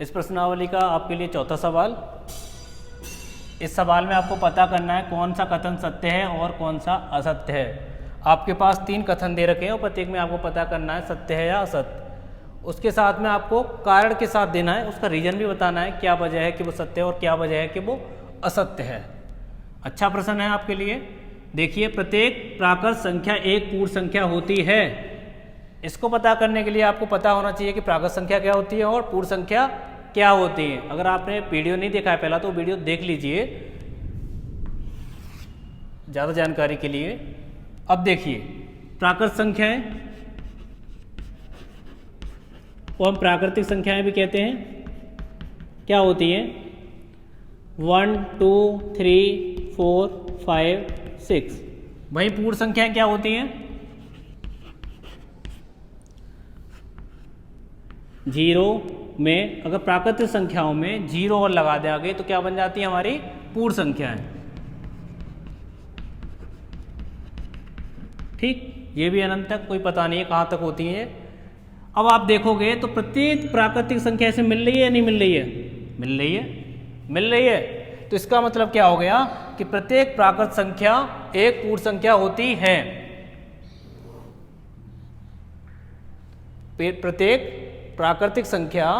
इस प्रश्नावली का आपके लिए चौथा सवाल। इस सवाल में आपको पता करना है कौन सा कथन सत्य है और कौन सा असत्य है। आपके पास 3 कथन दे रखे हैं और प्रत्येक में आपको पता करना है सत्य है या असत्य। उसके साथ में आपको कारण के साथ देना है, उसका रीजन भी बताना है क्या वजह है कि वो सत्य है और क्या वजह है कि वो असत्य है। अच्छा प्रश्न है आपके लिए। देखिए, प्रत्येक प्राकृत संख्या एक पूर्ण संख्या होती है। इसको पता करने के लिए आपको पता होना चाहिए कि प्राकृत संख्या क्या होती है और पूर्ण संख्या क्या होती है। अगर आपने वीडियो नहीं देखा है पहला तो वीडियो देख लीजिए ज़्यादा जानकारी के लिए। अब देखिए, प्राकृत संख्याएं को हम प्राकृतिक संख्याएं भी कहते हैं, क्या होती हैं? 1 2 3 4 5 6। वहीं पूर्ण संख्याएं क्या होती हैं? 0 में अगर प्राकृतिक संख्याओं में 0 और लगा दें आगे तो क्या बन जाती है हमारी पूर्ण संख्याएं। ठीक, ये भी अनंत तक कोई पता नहीं है कहाँ तक होती है। अब आप देखोगे तो प्रत्येक प्राकृतिक संख्या से मिल रही है या नहीं मिल रही है? मिल रही है, मिल रही है। तो इसका मतलब क्या हो गया कि प्रत्येक प्राकृत संख्या एक पूर्ण संख्या होती है। प्रत्येक प्राकृतिक संख्या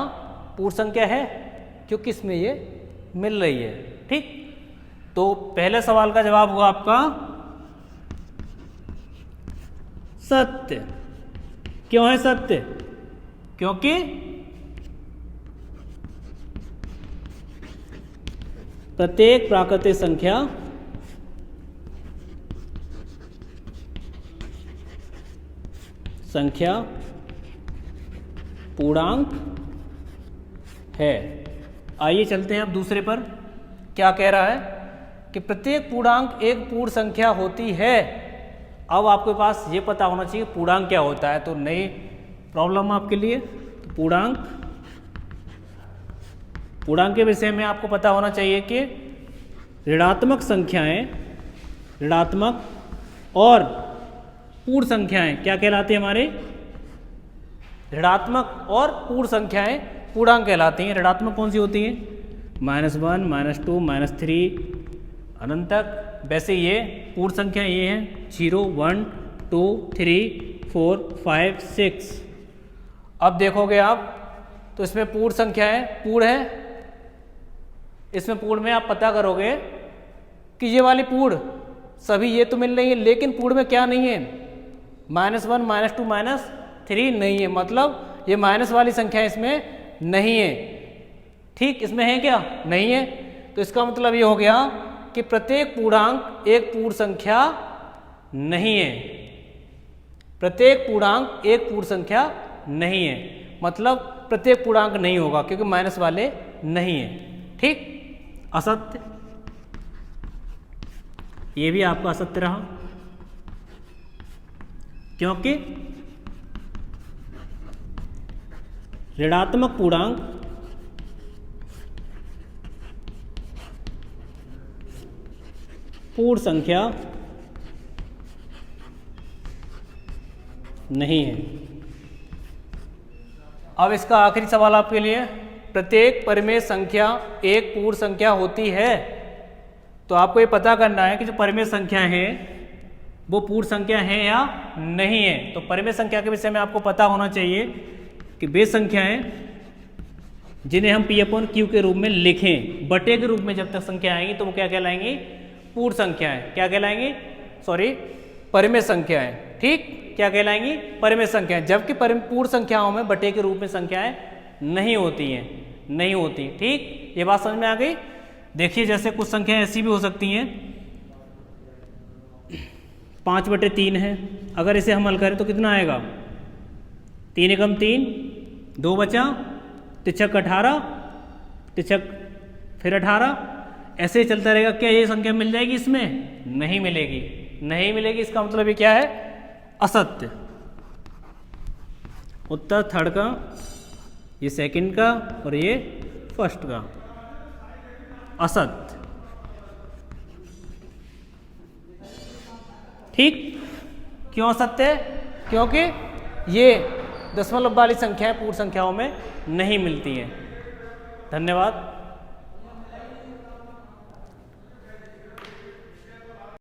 पूर्ण संख्या है क्योंकि इसमें ये मिल रही है। ठीक, तो पहले सवाल का जवाब होगा आपका सत्य। क्यों है सत्य? क्योंकि प्रत्येक प्राकृतिक संख्या पूर्णांक है। आइए चलते हैं अब दूसरे पर। क्या कह रहा है कि प्रत्येक पूर्णांक एक पूर्ण संख्या होती है। अब आपके पास ये पता होना चाहिए पूर्णांक क्या होता है, तो नई प्रॉब्लम आपके लिए। तो पूर्णांक के विषय में आपको पता होना चाहिए कि ऋणात्मक संख्याएं, ऋणात्मक और पूर्ण संख्याएं क्या कहलाती है हमारे? ऋणात्मक और पूर्ण संख्याएं पूर्णांक कहलाती हैं। ऋणात्मक कौन सी होती हैं? -1 -2 -3 अनंत तक। वैसे ये पूर्ण संख्या ये हैं 0 1 2 3 4 5 6। अब देखोगे आप तो इसमें पूर्ण संख्याएं पूर्ण है। इसमें पूर्ण में आप पता करोगे कि ये वाली पूर्ण सभी ये तो मिल रही है, लेकिन पूर्ण में क्या नहीं है? -1 -2 -3 नहीं है, मतलब ये माइनस वाली संख्या इसमें नहीं है। ठीक, इसमें है क्या? नहीं है। तो इसका मतलब ये हो गया कि प्रत्येक पूर्णांक एक पूर्ण संख्या नहीं है। प्रत्येक पूर्णांक एक पूर्ण संख्या नहीं है, मतलब प्रत्येक पूर्णांक नहीं होगा क्योंकि माइनस वाले नहीं है। ठीक, असत्य। ये भी आपका असत्य रहा क्योंकि ऋणात्मक पूर्णांक पूर्ण संख्या नहीं है। अब इसका आखिरी सवाल आपके लिए, प्रत्येक परिमेय संख्या एक पूर्ण संख्या होती है। तो आपको ये पता करना है कि जो परिमेय संख्या है वो पूर्ण संख्या है या नहीं है। तो परिमेय संख्या के विषय में आपको पता होना चाहिए कि वे संख्याएं जिन्हें हम P/Q के रूप में लिखें, बटे के रूप में जब तक संख्या आएंगी तो वो क्या कहलाएंगी? पूर्ण संख्याएं। क्या कहलाएंगी? सॉरी, परिमेय संख्याएं। ठीक, क्या कहलाएंगी? परिमेय संख्याएं। जबकि पूर्ण संख्याओं में बटे के रूप में संख्याएं नहीं होती हैं, नहीं होती। ठीक, ये बात समझ में आ गई। देखिए, जैसे कुछ संख्याएं ऐसी भी हो सकती हैं 5/3 है। अगर इसे हम हल करें तो कितना आएगा? 3 एकम 3, 2 बचा, 3 18, 3 फिर 18, ऐसे ही चलता रहेगा। क्या ये संख्या मिल जाएगी? इसमें नहीं मिलेगी, नहीं मिलेगी। इसका मतलब ये क्या है? असत्य। उत्तर थर्ड का, ये सेकंड का और ये फर्स्ट का। असत्य। ठीक, क्यों असत्य है? क्योंकि ये दशमलव वाली संख्याएं पूर्ण संख्याओं में नहीं मिलती हैं। धन्यवाद।